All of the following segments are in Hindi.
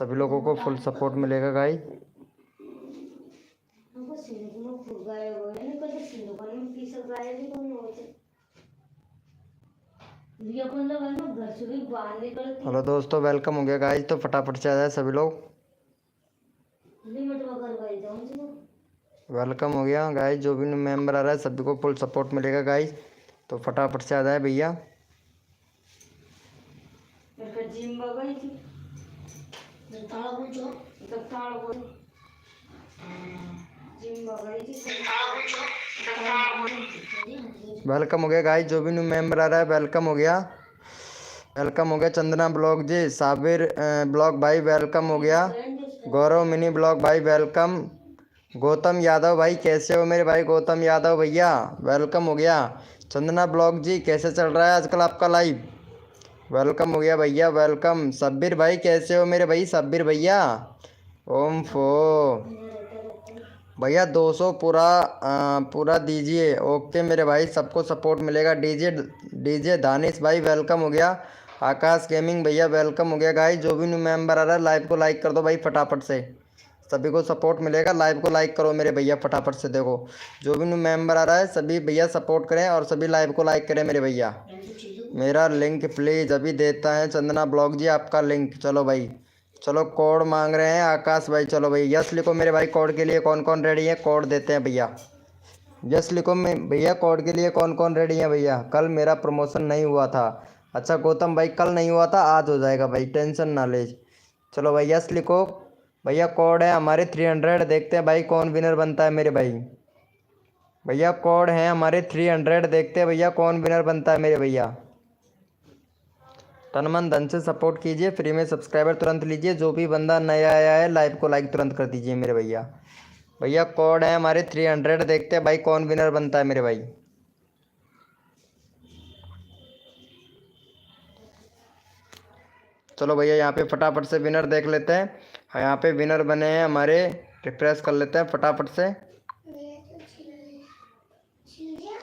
सभी लोगों को फुल सपोर्ट मिलेगा गाइस। हेलो दोस्तों, वेलकम हो गया गाइस। तो फटाफट से आ जाए सभी लोग। वेलकम हो गया गाइस। जो भी मेंबर आ रहा है सभी को फुल सपोर्ट मिलेगा गाइस। तो फटाफट से आ जाए भैया। वेलकम हो गया गाइस। जो भी न्यू मेंबर आ रहा है वेलकम हो गया। वेलकम हो गया चंदना ब्लॉग जी, साबिर ब्लॉग भाई वेलकम हो गया। गौरव मिनी ब्लॉग भाई वेलकम। गौतम यादव भाई कैसे हो मेरे भाई? गौतम यादव भैया वेलकम हो गया। चंदना ब्लॉग जी कैसे चल रहा है आजकल आपका लाइव? वेलकम हो गया भैया, वेलकम। सब्बीर भाई कैसे हो मेरे भाई? सब्बीर भैया ओम फो भैया 200 पूरा दीजिए। ओके मेरे भाई, सबको सपोर्ट मिलेगा। डीजे डीजे दानिश भाई वेलकम हो गया। आकाश गेमिंग भैया वेलकम हो गया गाइस। जो भी न्यू मेंबर आ रहा है लाइव को लाइक कर दो भाई फटाफट से, सभी को सपोर्ट मिलेगा। लाइव को लाइक करो मेरे भैया फटाफट से। देखो जो भी न्यू मेंबर आ रहा है सभी भैया सपोर्ट करें और सभी लाइव को लाइक करें मेरे भैया। मेरा लिंक प्लीज़ अभी देता है चंदना ब्लॉग जी आपका लिंक। चलो भाई, चलो कोड मांग रहे हैं आकाश भाई। चलो भाई यस लिखो मेरे भाई। कोड के लिए कौन कौन रेडी है? कोड देते हैं भैया। यस लिखो मैं भैया। कोड के लिए कौन कौन रेडी है भैया? कल मेरा प्रमोशन नहीं हुआ था। अच्छा गौतम भाई कल नहीं हुआ था, आज हो जाएगा भाई, टेंशन ना ले। चलो भाई यस लिखो भैया। कोड है हमारे 300। देखते हैं भाई कौन विनर बनता है मेरे भाई। भैया कोड है हमारे 300। देखते हैं भैया कौन विनर बनता है मेरे भैया। तन मन धन से सपोर्ट कीजिए। फ्री में सब्सक्राइबर तुरंत लीजिए। जो भी बंदा नया आया है लाइव को लाइक तुरंत कर दीजिए मेरे भैया। भैया कोड है हमारे 300। देखते हैं भाई कौन विनर बनता है मेरे भाई। चलो भैया यहाँ पे फटाफट से विनर देख लेते हैं। हाँ यहाँ पे विनर बने हैं हमारे। रिफ्रेश कर लेते हैं फटाफट से।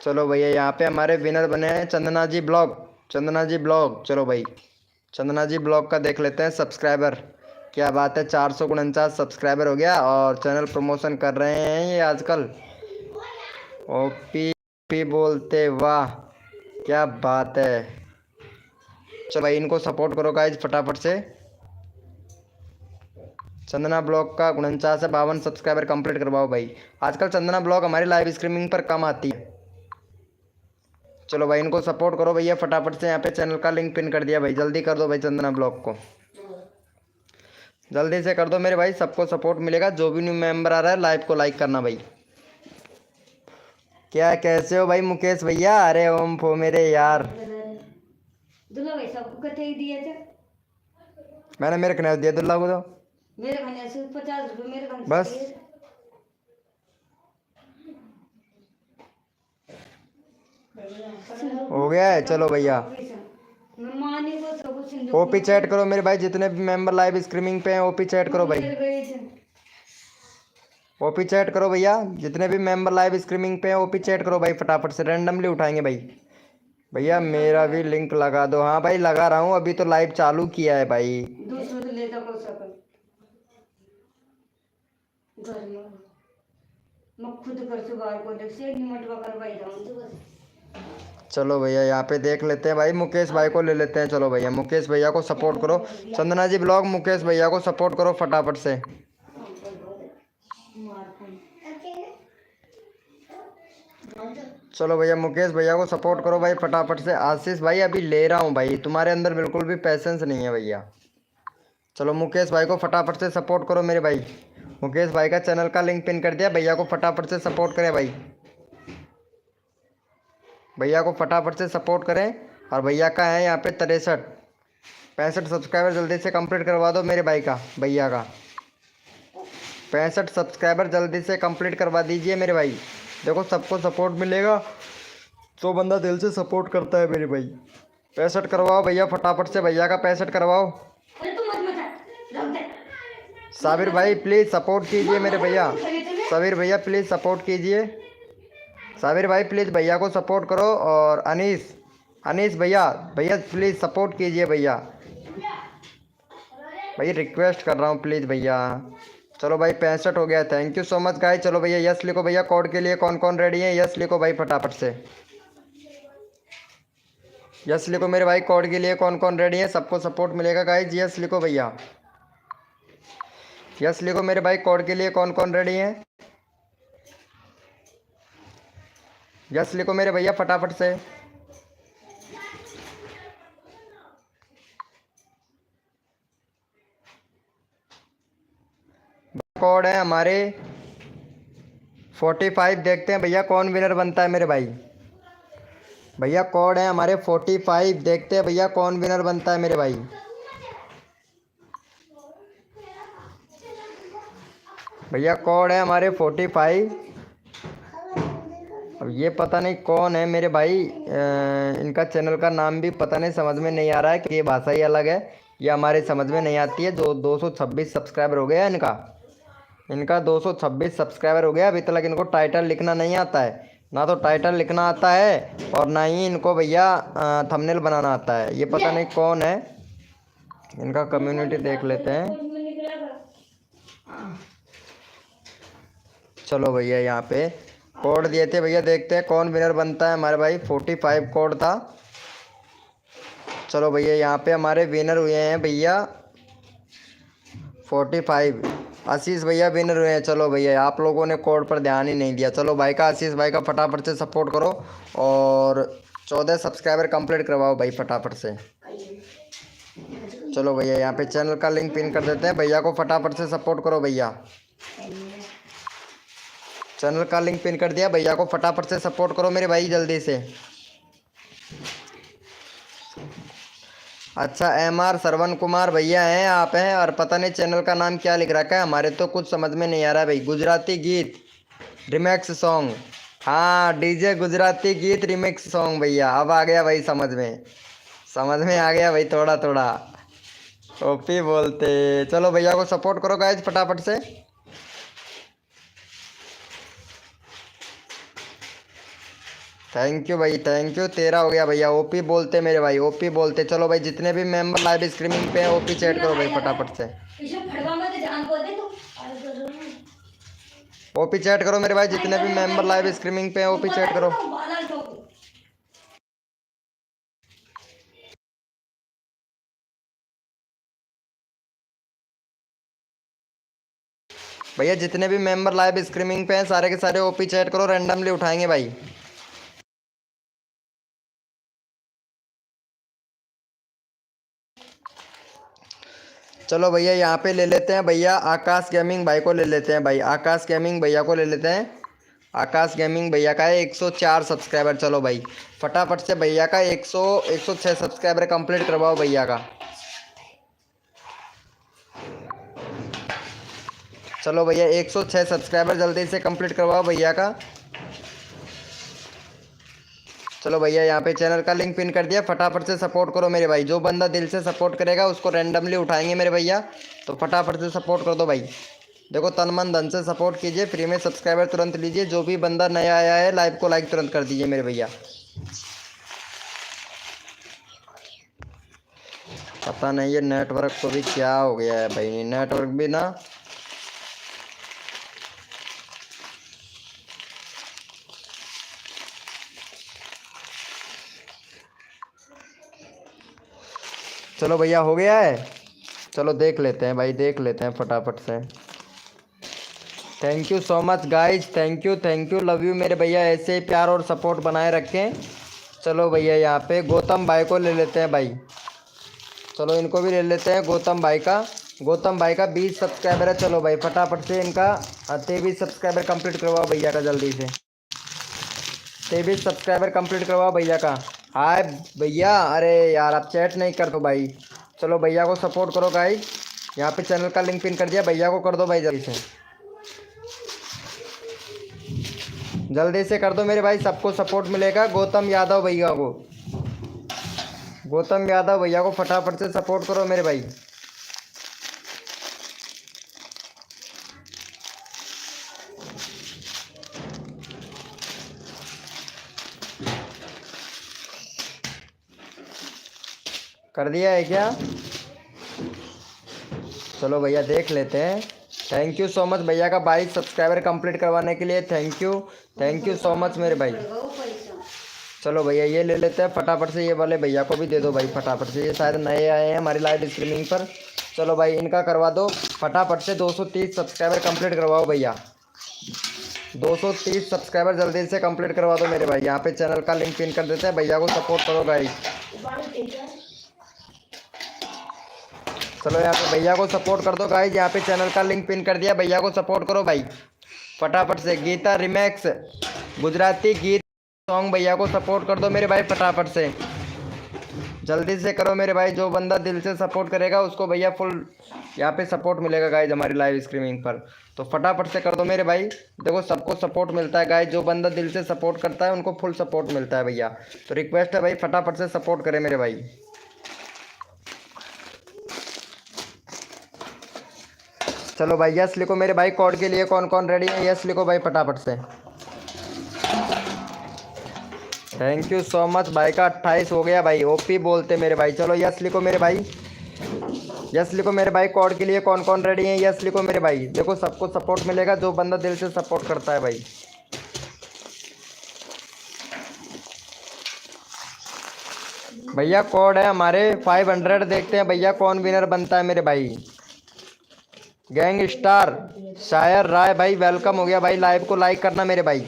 चलो भैया यहाँ पे हमारे विनर बने हैं चंदना जी ब्लॉग। चंदना जी ब्लॉग चलो भाई, चंदना जी ब्लॉग का देख लेते हैं सब्सक्राइबर। क्या बात है, 449 सब्सक्राइबर हो गया और चैनल प्रमोशन कर रहे हैं ये आजकल। ओपी बोलते, वाह क्या बात है। चलो भाई इनको सपोर्ट करो गाइज फटाफट से। चंदना ब्लॉग का 49 से 52 सब्सक्राइबर कंप्लीट करवाओ भाई। आजकल चंदना ब्लॉग हमारी लाइव स्ट्रीमिंग पर कम आती है। चलो भाई इनको सपोर्ट करो भैया फटाफट से। यहाँ पे चैनल का लिंक पिन कर दिया भाई, जल्दी कर दो भाई चंदना ब्लॉग को, जल्दी से कर दो मेरे भाई। सबको सपोर्ट मिलेगा। जो भी न्यू मेंबर आ रहा है लाइव को लाइक करना भाई। क्या कैसे हो भाई मुकेश भैया? अरे ओम फो मेरे यार, दुल्ला भाई सबको कथे दिए थे। मैंने मेरे कन्या दिया दुल्ला को। तो मेरे कन्या से 50 रुपए मेरे कन्या बस हो गया है। चलो भैया ओपी चैट करो मेरे भाई। जितने भी मेंबर लाइव स्ट्रीमिंग पे हैं ओपी चैट करो भाई। ओपी चैट करो भैया। जितने भी मेंबर लाइव स्ट्रीमिंग पे हैं ओपी चैट करो भाई फटाफट से। रैंडमली उठाएंगे भाई। भैया मेरा भी लिंक लगा दो। हाँ भाई लगा रहा हूँ, अभी तो लाइव चालू किया है भाई। चलो भैया यहाँ पे देख लेते हैं भाई। मुकेश भाई को ले लेते हैं। चलो भैया मुकेश भैया को सपोर्ट करो। चंदना जी ब्लॉग मुकेश भैया को सपोर्ट करो फटाफट से। चलो भैया मुकेश भैया को सपोर्ट करो भाई फटाफट से। आशीष भाई अभी ले रहा हूँ भाई, तुम्हारे अंदर बिल्कुल भी पैसेंस नहीं है भैया। चलो मुकेश भाई को फटाफट से सपोर्ट करो मेरे भाई। मुकेश भाई का चैनल का लिंक पिन कर दिया। भैया को फटाफट से सपोर्ट करें भाई। भैया को फटाफट से सपोर्ट करें। और भैया का है यहाँ पे 65 सब्सक्राइबर जल्दी से कंप्लीट करवा दो मेरे भाई का। भैया का 65 सब्सक्राइबर जल्दी से कंप्लीट करवा दीजिए मेरे भाई। देखो सबको सपोर्ट मिलेगा। तो बंदा दिल से सपोर्ट करता है मेरे भाई। 65 करवाओ भैया फटाफट से। भैया का 65 करवाओ। साबिर भाई प्लीज़ सपोर्ट कीजिए मेरे भैया। साबिर भैया प्लीज़ सपोर्ट कीजिए। साबिर भाई प्लीज़ भैया को सपोर्ट करो। और अनीस भैया, भैया प्लीज़ सपोर्ट कीजिए भैया। भाई रिक्वेस्ट कर रहा हूँ प्लीज़ भैया। चलो भाई 65 हो गया, thank you so much guys. चलो भैया यस लिखो भैया, कोड के लिए कौन कौन रेडी है, यस लिखो भाई फटाफट से। यस लिखो मेरे भाई, कोड के लिए कौन कौन रेडी है, सबको सपोर्ट मिलेगा गाइस, यस लिखो भैया। यस लिखो मेरे भाई, कोड के लिए कौन कौन रेडी है, यस लिखो मेरे भैया फटाफट से। कोड है हमारे 45, देखते हैं भैया कौन विनर बनता है मेरे भाई। भैया कोड है हमारे 45, देखते हैं भैया कौन विनर बनता है मेरे भाई। भैया कोड है हमारे 45। अब ये पता नहीं कौन है मेरे भाई, इनका चैनल का नाम भी पता नहीं, समझ में नहीं आ रहा है कि ये भाषा ही अलग है, ये हमारे समझ में नहीं आती है। जो 226 सब्सक्राइबर हो गया इनका 226 सब्सक्राइबर हो गया। अभी तक इनको टाइटल लिखना नहीं आता है, ना तो टाइटल लिखना आता है और ना ही इनको भैया थंबनेल बनाना आता है। ये पता नहीं कौन है, इनका कम्युनिटी देख लेते हैं। चलो भैया यहाँ पे कोड दिए थे भैया, देखते हैं कौन विनर बनता है हमारे भाई। 45 कोड था। चलो भैया यहाँ पे हमारे विनर हुए हैं भैया 45, आशीष भैया विनर हुए हैं। चलो भैया आप लोगों ने कोड पर ध्यान ही नहीं दिया। चलो भाई का, आशीष भाई का फटाफट से सपोर्ट करो और 14 सब्सक्राइबर कंप्लीट करवाओ भाई फटाफट से। चलो भैया यहाँ पे चैनल का लिंक पिन कर देते हैं, भैया को फटाफट से सपोर्ट करो भैया। चैनल का लिंक पिन कर दिया, भैया को फटाफट से सपोर्ट करो मेरे भाई जल्दी से। अच्छा MR श्रवण कुमार भैया हैं, आप हैं, और पता नहीं चैनल का नाम क्या लिख रखा है, हमारे तो कुछ समझ में नहीं आ रहा है भाई। गुजराती गीत रिमिक्स सॉन्ग, हाँ डीजे गुजराती गीत रिमिक्स सॉन्ग भैया, अब आ गया भाई समझ में आ गया भाई थोड़ा थोड़ा। ओपी बोलते। चलो भैया को सपोर्ट करो गाइज फटाफट से। थैंक यू भाई, थैंक यू। 13 हो गया भैया। ओपी बोलते मेरे भाई, ओपी बोलते। चलो भाई जितने भी मेंबर लाइव स्ट्रीमिंग पे हैं ओपी चैट करो भाई फटाफट से। ओपी चैट करो मेरे भाई, जितने भी मेंबर लाइव स्ट्रीमिंग पे हैं ओपी चैट करो। भैया जितने भी मेंबर लाइव स्ट्रीमिंग पे हैं सारे के सारे ओपी चैट करो, रैंडमली उठाएंगे भाई। चलो भैया यहाँ पे ले लेते हैं भैया आकाश गेमिंग भाई को ले लेते हैं भाई, आकाश गेमिंग भैया को ले लेते हैं। आकाश गेमिंग भैया का है 104 सब्सक्राइबर। चलो भाई फटाफट से भैया का 106 सब्सक्राइबर कंप्लीट करवाओ भैया का। चलो भैया 106 सब्सक्राइबर जल्दी से कंप्लीट करवाओ भैया का। चलो भैया यहाँ पे चैनल का लिंक पिन कर दिया, फटाफट से सपोर्ट करो मेरे भाई। जो बंदा दिल से सपोर्ट करेगा उसको रैंडमली उठाएंगे मेरे भैया, तो फटाफट से सपोर्ट कर दो भाई। देखो तन मन धन से सपोर्ट कीजिए, फ्री में सब्सक्राइबर तुरंत लीजिए। जो भी बंदा नया आया है लाइव को लाइक तुरंत कर दीजिए मेरे भैया। पता नहीं ये नेटवर्क को भी क्या हो गया है भाई, नेटवर्क भी ना। चलो भैया हो गया है, चलो देख लेते हैं भाई, देख लेते हैं फटाफट से। Thank you so much guys, thank you love you मेरे भैया, ऐसे ही प्यार और सपोर्ट बनाए रखें। चलो भैया यहाँ पे गौतम भाई को ले लेते हैं भाई। चलो इनको भी ले लेते हैं गौतम भाई का। गौतम भाई का 20 सब्सक्राइबर है। चलो भाई फटाफट से इनका 23 सब्सक्राइबर कंप्लीट करवाओ भैया का जल्दी से। 23 सब्सक्राइबर कंप्लीट करवाओ भैया का। हाय भैया, अरे यार आप चैट नहीं कर दो भाई। चलो भैया को सपोर्ट करो गाइज, यहाँ पे चैनल का लिंक पिन कर दिया, भैया को कर दो भाई जल्दी से, जल्दी से कर दो मेरे भाई, सबको सपोर्ट मिलेगा। गौतम यादव भैया को, गौतम यादव भैया को फटाफट से सपोर्ट करो मेरे भाई। कर दिया है क्या? चलो भैया देख लेते हैं। थैंक यू सो मच भैया का 22 सब्सक्राइबर कंप्लीट करवाने के लिए। थैंक यू सो मच मेरे भाई। चलो भैया ये ले लेते हैं फटाफट से। ये वाले भैया को भी दे दो भाई फटाफट से, ये शायद नए आए हैं हमारी लाइव स्ट्रीमिंग पर। चलो भाई इनका करवा दो फटाफट से। 230 सब्सक्राइबर कंप्लीट करवाओ भैया, 230 सब्सक्राइबर जल्दी से कंप्लीट करवा दो मेरे भाई। यहाँ पे चैनल का लिंक पिन कर देते हैं, भैया को सपोर्ट करो भाई। चलो यहाँ पे भैया को सपोर्ट कर दो गाइज। यहाँ पे चैनल का लिंक पिन कर दिया, भैया को सपोर्ट करो भाई फटाफट से। गीता रिमैक्स गुजराती गीत सॉन्ग, भैया को सपोर्ट कर दो मेरे भाई फटाफट से, जल्दी से करो मेरे भाई। जो बंदा दिल से सपोर्ट करेगा उसको भैया फुल यहाँ पे सपोर्ट मिलेगा गाइज हमारी लाइव स्ट्रीमिंग पर। तो फटाफट से कर दो मेरे भाई। देखो सबको सपोर्ट मिलता है गाइज, जो बंदा दिल से सपोर्ट करता है उनको फुल सपोर्ट मिलता है भैया। तो रिक्वेस्ट है भाई फटाफट से सपोर्ट करें मेरे भाई। चलो भाई यस लिखो मेरे भाई। कोड के लिए कौन कौन रेडी है, यस लिखो भाई फटाफट से। थैंक यू सो मच भाई का 28 हो गया भाई, ओपी बोलते मेरे भाई। चलो यस लिखो मेरे भाई, यस लिखो मेरे भाई। कोड के लिए कौन कौन रेडी है, यस लिखो मेरे भाई। देखो सबको सपोर्ट मिलेगा जो बंदा दिल से सपोर्ट करता है भाई। भैया कोड है हमारे 500। देखते हैं भैया कौन विनर बनता है मेरे भाई। गैंग स्टार शायर राय भाई वेलकम हो गया भाई। लाइव को लाइक करना मेरे भाई।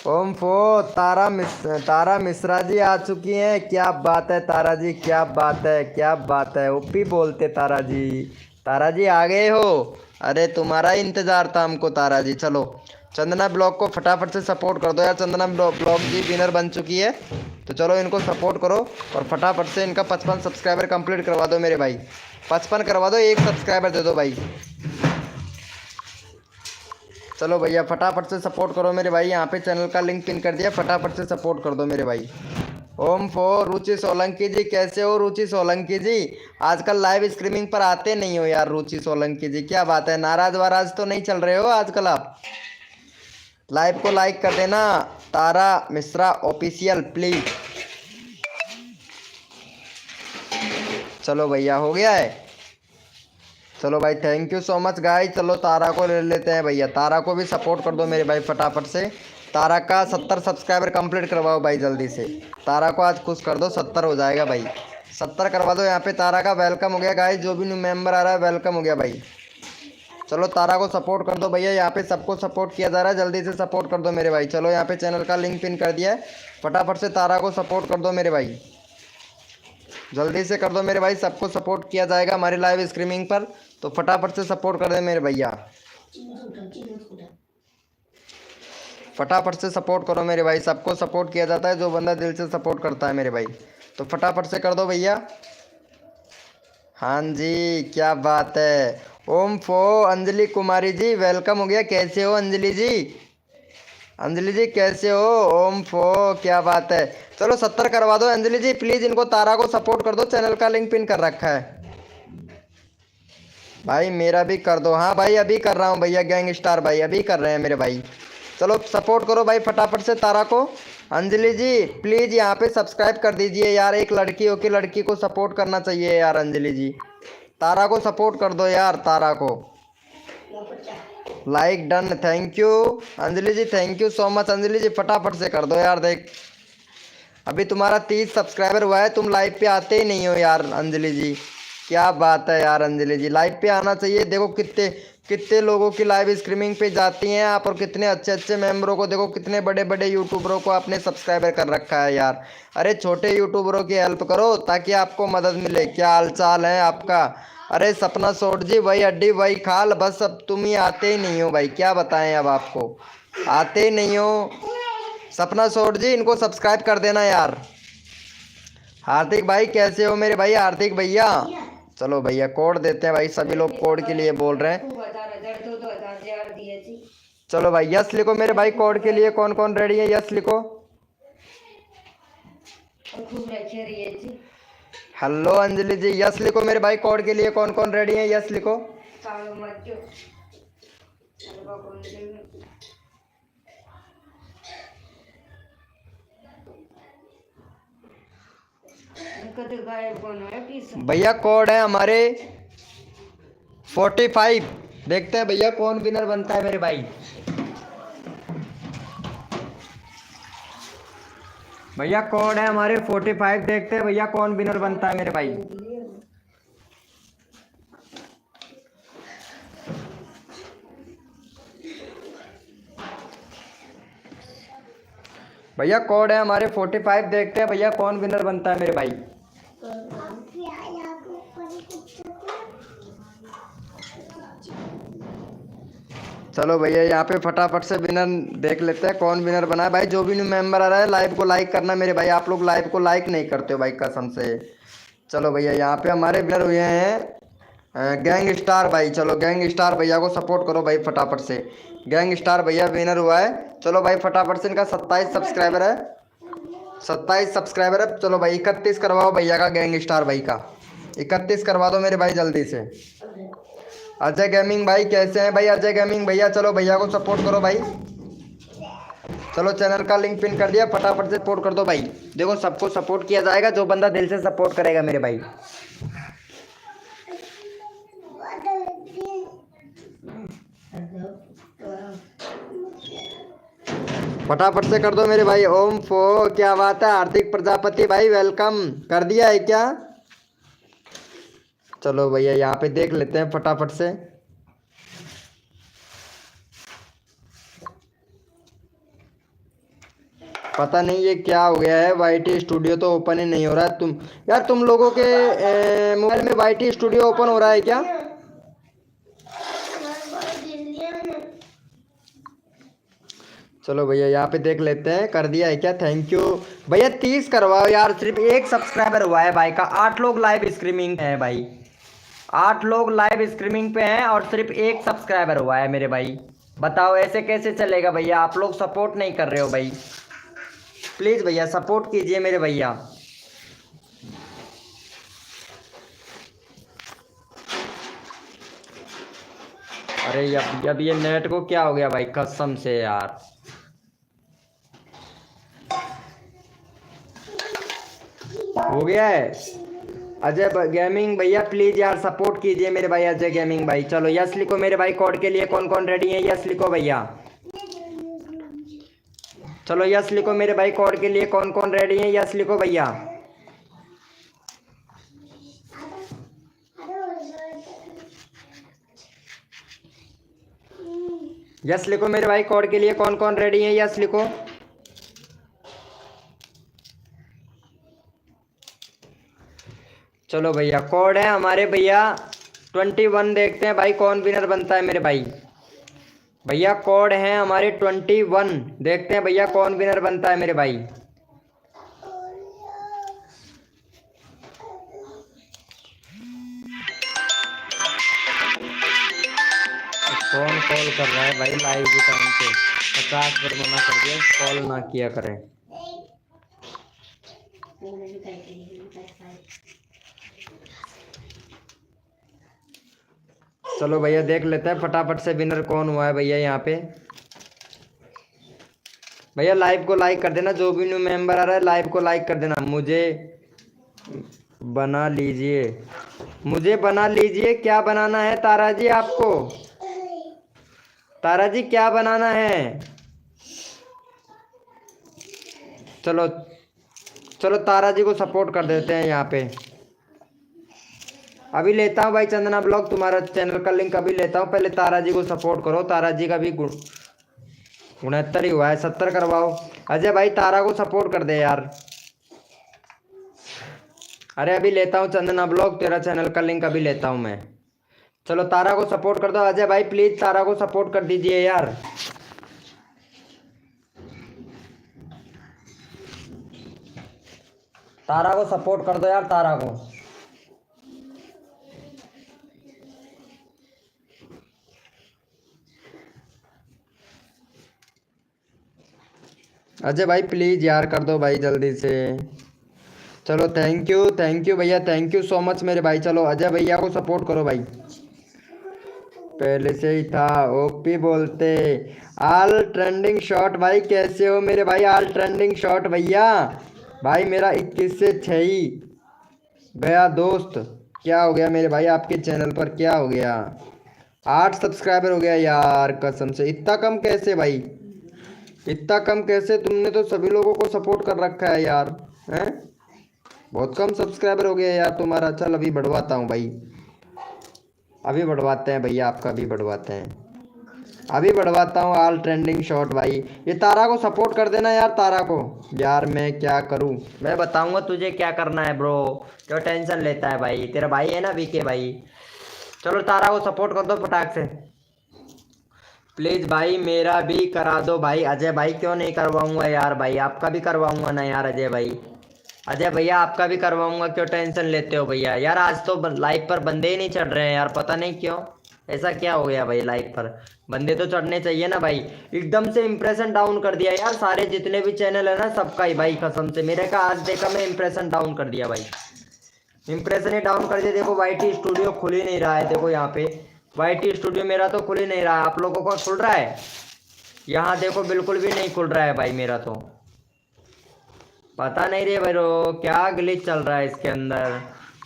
ओम फो तारा मिश्रा जी आ चुकी हैं। क्या बात है तारा जी, क्या बात है, क्या बात है। ओपी बोलते तारा जी, तारा जी आ गए हो। अरे तुम्हारा इंतजार था हमको तारा जी। चलो चंदना ब्लॉग को फटाफट से सपोर्ट कर दो यार। चंदना ब्लॉग जी विनर बन चुकी है, तो चलो इनको सपोर्ट करो और फटाफट से इनका 55 सब्सक्राइबर कंप्लीट करवा दो मेरे भाई। 55 करवा दो, 1 सब्सक्राइबर दे दो भाई। चलो भैया फटाफट से सपोर्ट करो मेरे भाई। यहाँ पे चैनल का लिंक पिन कर दिया, फटाफट से सपोर्ट कर दो मेरे भाई। ओम फो रुचि सोलंकी जी कैसे हो रुचि सोलंकी जी। आजकल लाइव स्ट्रीमिंग पर आते नहीं हो यार रुचि सोलंकी जी, क्या बात है। नाराज वाराज तो नहीं चल रहे हो आजकल आप। लाइव को लाइक कर देना। तारा मिश्रा ऑफिशियल प्लीज। चलो भैया हो गया है। चलो भाई thank you so much guys. चलो तारा को ले लेते हैं भैया। तारा को भी सपोर्ट कर दो मेरे भाई फटाफट से। तारा का 70 सब्सक्राइबर कंप्लीट करवाओ भाई जल्दी से। तारा को आज खुश कर दो, 70 हो जाएगा भाई। 70 करवा दो। यहाँ पे तारा का वेलकम हो गया गाइस। जो भी न्यू मेंबर आ रहा है वेलकम हो गया भाई। चलो तारा को सपोर्ट कर दो भैया। यहाँ पे सबको सपोर्ट किया जा रहा है, जल्दी से सपोर्ट कर दो मेरे भाई। चलो यहाँ पे चैनल का लिंक पिन कर दिया है, फटाफट से तारा को सपोर्ट कर दो मेरे भाई। जल्दी से कर दो मेरे भाई। सबको सपोर्ट किया जाएगा हमारी लाइव स्ट्रीमिंग पर, तो फटाफट से सपोर्ट कर दे मेरे भैया। फटाफट से सपोर्ट करो मेरे भाई। सबको सपोर्ट किया जाता है जो बंदा दिल से सपोर्ट करता है मेरे भाई। तो फटाफट से कर दो भैया। हाँ जी क्या बात है। ओम फो अंजलि कुमारी जी वेलकम हो गया। कैसे हो अंजलि जी, अंजलि जी कैसे हो। ओम फो क्या बात है। चलो 70 करवा दो अंजलि जी प्लीज़। इनको तारा को सपोर्ट कर दो, चैनल का लिंक पिन कर रखा है भाई। मेरा भी कर दो। हाँ भाई अभी कर रहा हूँ भैया। गैंग स्टार भाई अभी कर रहे हैं मेरे भाई। चलो सपोर्ट करो भाई फटाफट से तारा को। अंजलि जी प्लीज़ यहाँ पे सब्सक्राइब कर दीजिए यार। एक लड़की हो के लड़की को सपोर्ट करना चाहिए यार। अंजलि जी तारा को सपोर्ट कर दो यार। तारा को like done. Thank you Anjali ji, thank you so much Anjali ji. फटाफट से कर दो यार। देख अभी तुम्हारा 30 सब्सक्राइबर हुआ है, तुम लाइव पे आते ही नहीं हो यार अंजलि जी। क्या बात है यार अंजलि जी, लाइव पे आना चाहिए। देखो कितने कितने लोगों की लाइव स्ट्रीमिंग पे जाती हैं आप, और कितने अच्छे अच्छे मेंबरों को देखो, कितने बड़े बड़े यूट्यूबरों को आपने सब्सक्राइबर कर रखा है यार। अरे छोटे यूट्यूबरों की हेल्प करो ताकि आपको मदद मिले। क्या हाल चाल है आपका। अरे सपना सोट जी वही हड्डी वही खाल, बस अब तुम ही आते ही नहीं हो भाई। क्या बताएं अब आपको, आते ही नहीं हो। सपना सोट जी इनको सब्सक्राइब कर देना यार। हार्दिक भाई कैसे हो मेरे भाई, हार्दिक भैया। चलो भैया कोड देते हैं भाई। सभी लोग कोड के लिए बोल रहे हैं। चलो भाई यस लिखो मेरे भाई। कोड के लिए कौन कौन रेडी है, यस लिखो। हेलो अंजलि जी यस लिखो मेरे भाई। कोड के लिए कौन कौन रेडी है, यस लिखो। कद गायब कौन है किस भैया कोड है हमारे 45। देखते हैं भैया कौन विनर बनता है मेरे भाई। भैया कोड है हमारे 45। देखते हैं भैया कौन विनर बनता है मेरे भाई। भैया कोड है हमारे 45। देखते हैं भैया कौन विनर बनता है मेरे भाई। चलो भैया यहाँ पे फटाफट से विनर देख लेते हैं कौन विनर बना है। भाई जो भी न्यू मेंबर आ रहा है लाइव को लाइक करना मेरे भाई। आप लोग लाइव को लाइक नहीं करते हो भाई कसम से। चलो भैया यहाँ पे हमारे विनर हुए हैं गैंग स्टार भाई। चलो गैंग स्टार भैया को सपोर्ट करो भाई फटाफट से। गैंग स्टार भैया विनर हुआ है। चलो भाई फटाफट से इनका 27 सब्सक्राइबर है। 27 सब्सक्राइबर है। चलो भाई 31 करवाओ भैया का गैंग स्टार भाई का। 31 करवा दो मेरे भाई जल्दी से। अजय गेमिंग भाई कैसे हैं भाई अजय गेमिंग भैया। चलो भैया को सपोर्ट करो भाई। चलो चैनल का लिंक पिन कर दिया फटाफट से सपोर्ट कर दो भाई। देखो सबको सपोर्ट किया जाएगा जो बंदा दिल से सपोर्ट करेगा मेरे भाई। फटाफट से कर दो मेरे भाई। ओम फो क्या बात है। हार्दिक प्रजापति भाई वेलकम कर दिया है क्या। चलो भैया यहाँ पे देख लेते हैं फटाफट से। पता नहीं ये क्या हो गया है। वाईटी स्टूडियो तो ओपन ही नहीं हो रहा है। तुम लोगों के मोबाइल में वाईटी स्टूडियो ओपन हो रहा है क्या। चलो भैया यहाँ पे देख लेते हैं कर दिया है क्या। थैंक यू भैया 30 करवाओ यार। सिर्फ एक सब्सक्राइबर हुआ है भाई का। 8 लोग लाइव स्ट्रीमिंग है भाई। 8 लोग लाइव स्ट्रीमिंग पे हैं और सिर्फ एक सब्सक्राइबर हुआ है मेरे भाई। बताओ ऐसे कैसे चलेगा भैया। आप लोग सपोर्ट नहीं कर रहे हो भाई। प्लीज़ भैया सपोर्ट कीजिए मेरे भैया। अरे अब ये नेट को क्या हो गया भाई कसम से यार। हो गया है। अजय गेमिंग भैया प्लीज यार सपोर्ट कीजिए मेरे भाई अजय गेमिंग भाई। चलो यस लिखो मेरे भाई। कोड के लिए कौन कौन रेडी है यस लिखो भैया। चलो यस लिखो मेरे भाई। कोड के लिए कौन कौन रेडी है यस लिखो भैया। यस लिखो मेरे भाई। कोड के लिए कौन कौन रेडी है यस लिखो। चलो भैया कोड है हमारे भैया 21। देखते हैं भाई कौन विनर बनता है मेरे भाई। भैया कोड है हमारे 21। देखते हैं भैया कौन विनर बनता है मेरे भाई। कौन कॉल कर रहा है भाई लाइव के टाइम पे। 50 बार मना कर दिया कॉल ना किया करें। चलो भैया देख लेते हैं फटाफट से विनर कौन हुआ है भैया यहाँ पे। भैया लाइव को लाइक कर देना। जो भी न्यू मेंबर आ रहा है लाइव को लाइक कर देना। मुझे बना लीजिए। मुझे बना लीजिए। क्या बनाना है तारा जी आपको। तारा जी क्या बनाना है। चलो चलो तारा जी को सपोर्ट कर देते हैं यहाँ पे। अभी लेता हूँ भाई चंदना ब्लॉग तुम्हारा चैनल का लिंक अभी लेता हूँ। पहले तारा जी को सपोर्ट करो। तारा जी का भी 69 ही हुआ है। 70 करवाओ। अजय भाई तारा को सपोर्ट कर दे यार। अरे अभी लेता हूँ चंदना ब्लॉग तेरा चैनल का लिंक अभी लेता हूँ मैं। चलो तारा को सपोर्ट कर दो। अजय भाई प्लीज तारा को सपोर्ट कर दीजिए यार। तारा को सपोर्ट कर दो यार तारा को। अजय भाई प्लीज यार कर दो भाई जल्दी से। चलो थैंक यू भैया। थैंक यू सो मच मेरे भाई। चलो अजय भैया को सपोर्ट करो भाई। पहले से ही था ओपी बोलते। ऑल ट्रेंडिंग शॉट भाई कैसे हो मेरे भाई। ऑल ट्रेंडिंग शॉट भैया। भाई मेरा 21 से 6 ही गया दोस्त। क्या हो गया मेरे भाई, आपके चैनल पर क्या हो गया? 8 सब्सक्राइबर हो गया यार, कसम से इतना कम कैसे भाई, इतना कम कैसे? तुमने तो सभी लोगों को सपोर्ट कर रखा है यार, हैं? बहुत कम सब्सक्राइबर हो गया यार तुम्हारा। चल अभी बढ़वाता हूँ भाई, अभी बढ़वाते हैं भैया, आपका भी बढ़वाते हैं, अभी बढ़वाता हूँ। ऑल ट्रेंडिंग शॉट भाई, ये तारा को सपोर्ट कर देना यार, तारा को। यार मैं क्या करूँ, मैं बताऊंगा तुझे क्या करना है ब्रो, क्यों टेंशन लेता है भाई? तेरा भाई है ना बीके भाई। चलो तारा को सपोर्ट कर दो फटाक से प्लीज भाई, मेरा भी करा दो भाई। अजय भाई क्यों नहीं करवाऊंगा यार भाई, आपका भी करवाऊंगा ना यार अजय भाई। अजय भैया आपका भी करवाऊंगा, क्यों टेंशन लेते हो भैया? यार आज तो लाइव पर बंदे ही नहीं चढ़ रहे हैं यार, पता नहीं क्यों, ऐसा क्या हो गया भाई? लाइव पर बंदे तो चढ़ने चाहिए ना भाई। एकदम से इंप्रेशन डाउन कर दिया यार, सारे जितने भी चैनल है ना सबका ही भाई, कसम से मेरे का आज देखा मैं इंप्रेशन डाउन कर दिया भाई, इंप्रेशन ही डाउन कर दिया। देखो वाईटी स्टूडियो खुल ही नहीं रहा है, देखो यहाँ पे वाईटी स्टूडियो मेरा तो खुल ही नहीं रहा है, आप लोगों का खुल रहा है? यहाँ देखो बिल्कुल भी नहीं खुल रहा है भाई मेरा तो, पता नहीं रे ब्रो क्या ग्लिच चल रहा है इसके अंदर,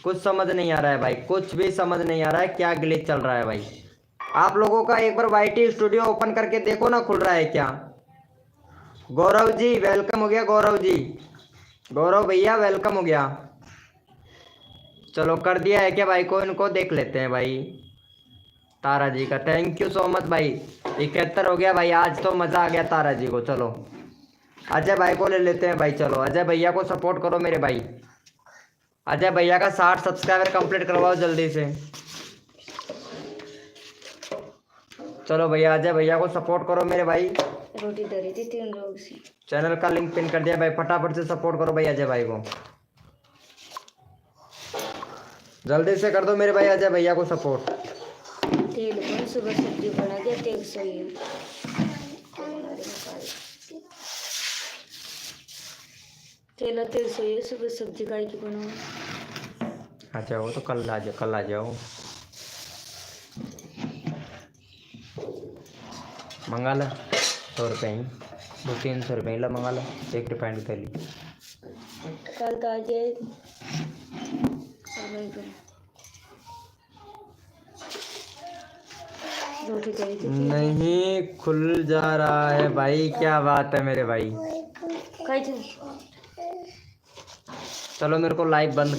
कुछ समझ नहीं आ रहा है भाई, कुछ भी समझ नहीं आ रहा है क्या ग्लिच चल रहा है भाई। आप लोगों का एक बार वाईटी स्टूडियो ओपन करके देखो ना, खुल रहा है क्या? गौरव जी वेलकम हो गया, गौरव जी, गौरव भैया वेलकम हो गया। चलो कर दिया है क्या भाई को? इनको देख लेते हैं भाई। तारा जी का थैंक यू सो मच भाई, 71 हो गया भाई, आज तो मज़ा आ गया तारा जी को। चलो अजय भाई को ले लेते हैं भाई, चलो अजय भैया को सपोर्ट करो मेरे भाई, अजय भैया का 60 सब्सक्राइबर कंप्लीट करवाओ जल्दी से। चलो भैया अजय भैया को सपोर्ट करो मेरे भाई, रोटी धरी थी 3 लोग से। चैनल का लिंक पिन कर दिया भाई, फटाफट से सपोर्ट करो भाई अजय भाई को, जल्दी से कर दो मेरे भाई अजय भैया को सपोर्ट। तेल पर सुबह सब्जी बना दिया, तेल सही है। तेल सही है, सुबह सब्जी गाय की बनाओ। आ जाओ तो कल आ जाओ, कल आ जाओ, मंगा ला 100 रुपये ही, 200-300 रुपये ला मंगा ला, 1 रिफाइंड की थैली। कल तो आ जाए। रोटी धरी थी। नहीं खुल जा रहा है भाई, क्या बात है मेरे भाई? खाई थी। चलो मेरे को लाइव बंद